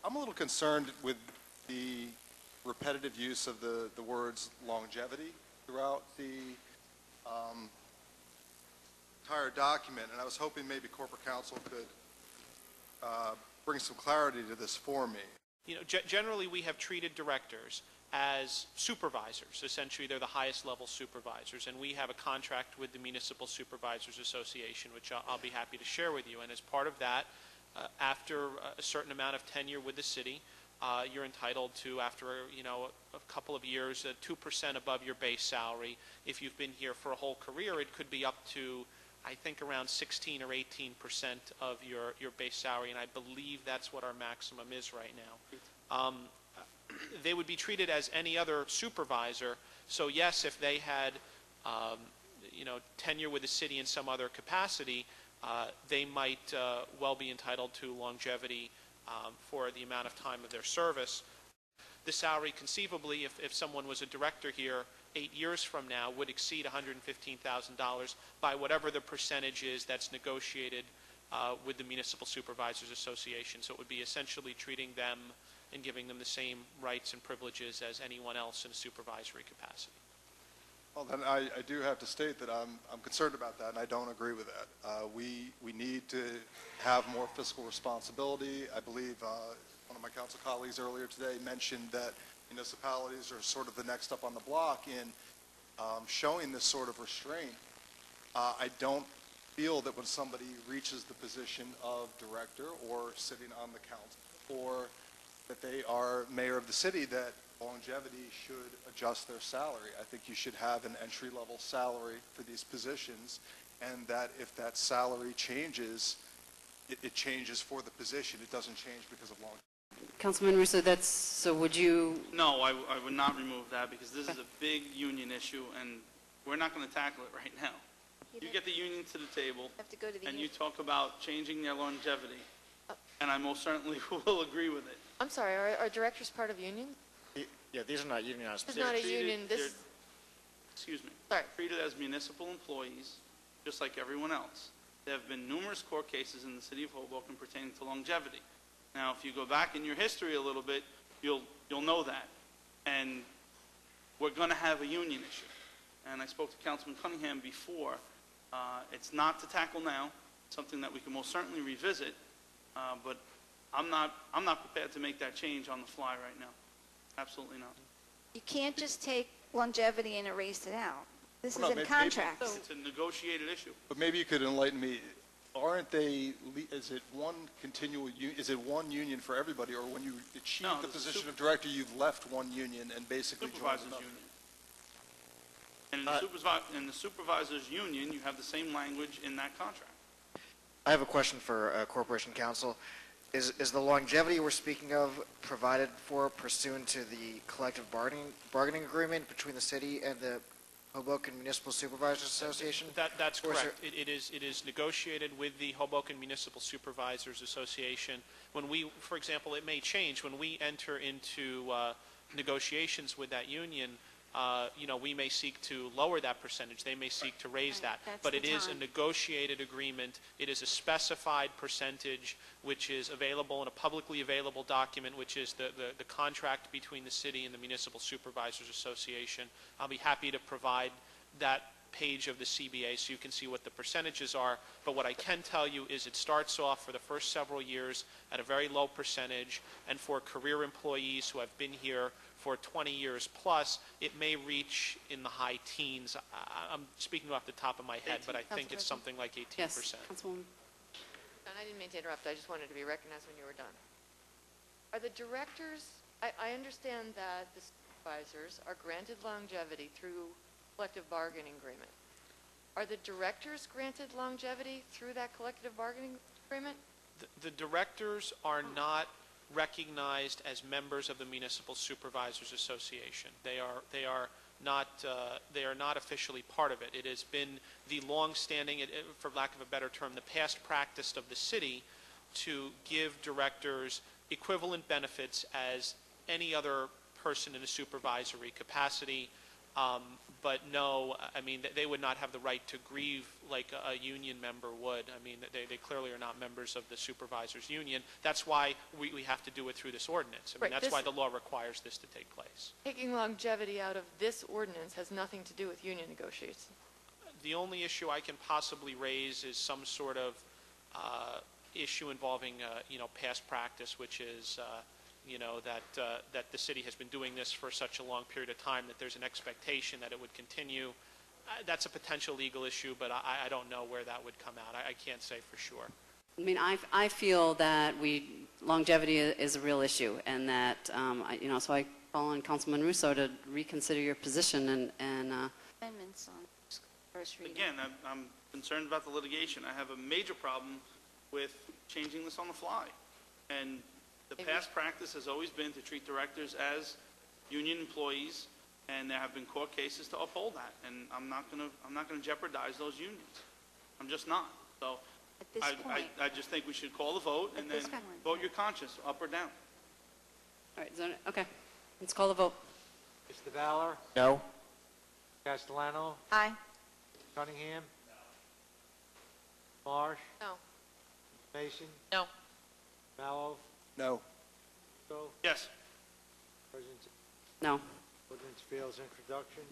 I'm a little concerned with the repetitive use of the words longevity throughout the entire document, and I was hoping maybe corporate counsel could bring some clarity to this for me. You know, generally we have treated directors as supervisors. Essentially, they're the highest level supervisors, and we have a contract with the Municipal Supervisors Association, which I'll be happy to share with you. And as part of that, after a certain amount of tenure with the city, you're entitled to, after a couple of years, 2% above your base salary. If you've been here for a whole career, it could be up to, I think, around 16 or 18% of your base salary, and I believe that's what our maximum is right now. They would be treated as any other supervisor. So yes, if they had tenure with the city in some other capacity, they might well be entitled to longevity for the amount of time of their service. The salary, conceivably, if someone was a director here 8 years from now, would exceed $115,000 by whatever the percentage is that's negotiated with the Municipal Supervisors Association. So it would be essentially treating them and giving them the same rights and privileges as anyone else in a supervisory capacity. Well, then I do have to state that I'm concerned about that, and I don't agree with that. We need to have more fiscal responsibility. I believe one of my council colleagues earlier today mentioned that municipalities are sort of the next up on the block in showing this sort of restraint. I don't feel that when somebody reaches the position of director or sitting on the council or that they are mayor of the city, that longevity should adjust their salary. I think you should have an entry-level salary for these positions, and that if that salary changes, it changes for the position. It doesn't change because of longevity. Councilman Russo, so would you? No, I would not remove that, because this is a big union issue, and we're not going to tackle it right now. You get the union to the table, and you talk about changing their longevity, and I most certainly will agree with it. I'm sorry, are directors part of unions? Yeah, these are not unionized. It's not a union. Excuse me. Sorry. Treated as municipal employees, just like everyone else. There have been numerous court cases in the city of Hoboken pertaining to longevity. Now, if you go back in your history a little bit, you'll know that. And we're going to have a union issue. And I spoke to Councilman Cunningham before. It's not to tackle now. It's something that we can most certainly revisit. But I'm not prepared to make that change on the fly right now. Absolutely not. You can't just take longevity and erase it out. This Well, is no, in contracts. It's a negotiated issue. But maybe you could enlighten me. Aren't they, is it one union for everybody, or when you achieve the position of director, you've left one union and basically joined Supervisors another? union. And in the supervisors union, you have the same language in that contract. I have a question for Corporation Counsel. Is the longevity we're speaking of provided for pursuant to the collective bargaining agreement between the city and the Hoboken Municipal Supervisors Association? That's correct. It is negotiated with the Hoboken Municipal Supervisors Association. When we, for example, it may change. When we enter into negotiations with that union, we may seek to lower that percentage. They may seek to raise that. But it is a negotiated agreement. It is a specified percentage which is available in a publicly available document, which is the contract between the city and the Municipal Supervisors Association. I'll be happy to provide that page of the CBA so you can see what the percentages are. But what I can tell you is it starts off for the first several years at a very low percentage, and for career employees who have been here for 20 years plus, it may reach in the high teens. I'm speaking off the top of my head, but I think it's something like 18%. Yes, Councilwoman. And I didn't mean to interrupt. I just wanted to be recognized when you were done. Are the directors, I understand that the supervisors are granted longevity through collective bargaining agreement. Are the directors granted longevity through that collective bargaining agreement? The directors are not recognized as members of the Municipal Supervisors Association. They are not officially part of it. It has been the long-standing, for lack of a better term, the past practice of the city to give directors equivalent benefits as any other person in a supervisory capacity. But no, I mean, they would not have the right to grieve like a union member would. I mean, they clearly are not members of the supervisors union. That's why we have to do it through this ordinance. I mean, Right, that's this- why the law requires this to take place. Taking longevity out of this ordinance has nothing to do with union negotiations. The only issue I can possibly raise is some sort of issue involving, past practice, which is, that the city has been doing this for such a long period of time that there's an expectation that it would continue. That's a potential legal issue, but I don't know where that would come out. I can't say for sure. I mean, I feel that longevity is a real issue, and that, so I call on Councilman Russo to reconsider your position and Amendments on first reading. Again, I'm concerned about the litigation. I have a major problem with changing this on the fly. And the past practice has always been to treat directors as union employees, and there have been court cases to uphold that. And I'm not gonna jeopardize those unions. I'm just not. So At this point, I just think we should call the vote and At then this point, vote your conscience, up or down. all right, okay, let's call the vote. Mr. Valor, No? Castellano, aye. Cunningham, Marsh, No. Mason, No. Mello, No. Russo, Yes. President, No. ordinance fails introduction.